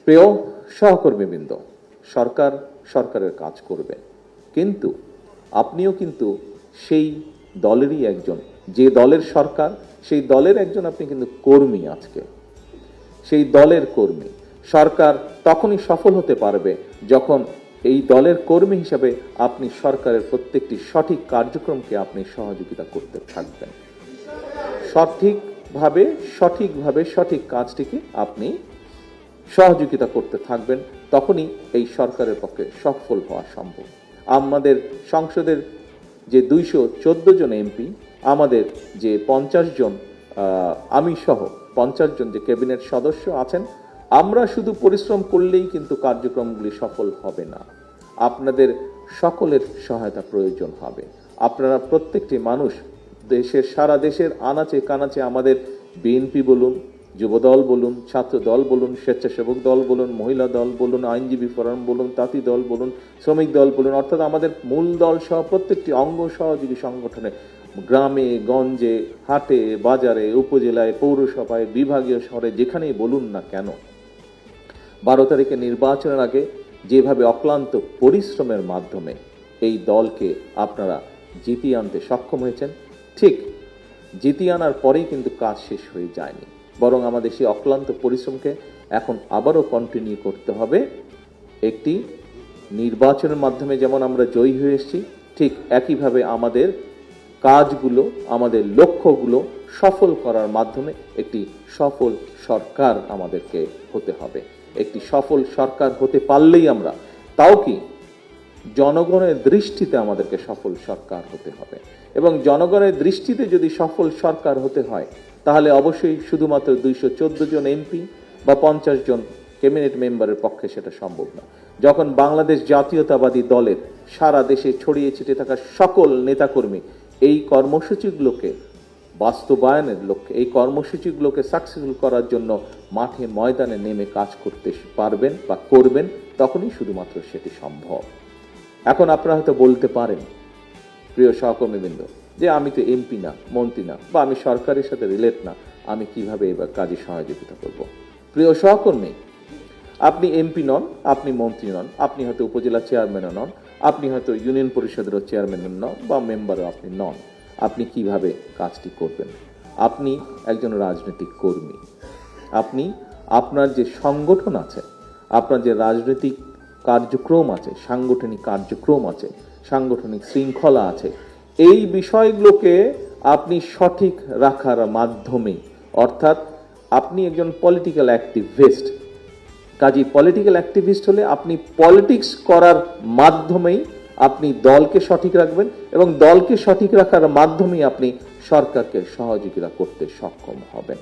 প্রিয় সহকর্মীবৃন্দ, সরকার সরকারের কাজ করবে, কিন্তু আপনিও কিন্তু সেই দলেরই একজন। যে দলের সরকার, সেই দলের একজন আপনি কিন্তু কর্মী। আজকে সেই দলের কর্মী। সরকার তখনই সফল হতে পারবে যখন এই দলের কর্মী হিসাবে আপনি সরকারের প্রত্যেকটি সঠিক কার্যক্রমকে আপনি সহযোগিতা করতে থাকবেন। সঠিকভাবে সঠিক কাজটিকে আপনি সহযোগিতা করতে থাকবেন, তখনই এই সরকারের পক্ষে সফল হওয়া সম্ভব। আমাদের সংসদের যে 214 জন এমপি, আমাদের যে 50 জন, আমি সহ 50 জন যে ক্যাবিনেট সদস্য আছেন, আমরা শুধু পরিশ্রম করলেই কিন্তু কার্যক্রমগুলি সফল হবে না। আপনাদের সকলের সহায়তা প্রয়োজন হবে। আপনারা প্রত্যেকটি মানুষ, সারা দেশের আনাচে কানাচে আমাদের বিএনপি বলুন, যুবদল বলুন, ছাত্র দল বলুন, স্বেচ্ছাসেবক দল বলুন, মহিলা দল বলুন, আইনজীবী ফোরাম বলুন, তাঁতি দল বলুন, শ্রমিক দল বলুন, অর্থাৎ আমাদের মূল দল সহ প্রত্যেকটি অঙ্গ সহযোগী সংগঠনে গ্রামে গঞ্জে, হাটে বাজারে, উপজেলায়, পৌরসভায়, বিভাগীয় শহরে যেখানেই বলুন না কেন, 12 তারিখে নির্বাচনের আগে যেভাবে অক্লান্ত পরিশ্রমের মাধ্যমে এই দলকে আপনারা জিতিয়ে আনতে সক্ষম হয়েছেন, ঠিক জিতিয়ে আনার পরেই কিন্তু কাজ শেষ হয়ে যায়নি, বরং আমাদের সেই অক্লান্ত পরিশ্রমকে এখন আবারও কন্টিনিউ করতে হবে। একটি নির্বাচনের মাধ্যমে যেমন আমরা জয়ী হয়ে এসেছি, ঠিক একইভাবে আমাদের কাজগুলো, আমাদের লক্ষ্যগুলো সফল করার মাধ্যমে একটি সফল সরকার আমাদেরকে হতে হবে। একটি সফল সরকার হতে পারলেই আমরা, তাও কি জনগণের দৃষ্টিতে আমাদেরকে সফল সরকার হতে হবে, এবং জনগণের দৃষ্টিতে যদি সফল সরকার হতে হয়, তাহলে অবশ্যই শুধুমাত্র 214 জন এমপি বা 50 জন ক্যাবিনেট মেম্বারের পক্ষে সেটা সম্ভব না। যখন বাংলাদেশ জাতীয়তাবাদী দলের সারা দেশে ছড়িয়ে ছিটিয়ে থাকা সকল নেতাকর্মী এই কর্মসূচিগুলোকে বাস্তবায়নের লক্ষ্যে, এই কর্মসূচিগুলোকে সাকসেসফুল করার জন্য মাঠে ময়দানে নেমে কাজ করতে পারবেন বা করবেন, তখনই শুধুমাত্র সেটি সম্ভব। এখন আপনারা হয়তো বলতে পারেন, প্রিয় সহকর্মীবৃন্দ, যে আমি তো এমপি না, মন্ত্রী না, বা আমি সরকারের সাথে রিলেট না, আমি কিভাবে এবার কাজে সহযোগিতা করব? প্রিয় সহকর্মী, আপনি এমপি নন, আপনি মন্ত্রী নন, আপনি হয়তো উপজেলা চেয়ারম্যানও নন, আপনি হয়তো ইউনিয়ন পরিষদেরও চেয়ারম্যানও নন, বা মেম্বারও আপনি নন। আপনি কিভাবে কাজটি করবেন? আপনি একজন রাজনৈতিক কর্মী। আপনি আপনার যে সংগঠন আছে, আপনার যে রাজনৈতিক কার্যক্রম আছে, সাংগঠনিক কার্যক্রম আছে, সাংগঠনিক শৃঙ্খলা আছে, এই বিষয়গুলোকে আপনি সঠিক রাখার মাধ্যমে, অর্থাৎ আপনি একজন পলিটিক্যাল অ্যাক্টিভিস্ট। কাজেই পলিটিক্যাল অ্যাক্টিভিস্ট হলে আপনি পলিটিক্স করার মাধ্যমেই আপনি দলকে সঠিক রাখবেন, এবং দলকে সঠিক রাখার মাধ্যমেই আপনি সরকারকে সহযোগিতা করতে সক্ষম হবেন।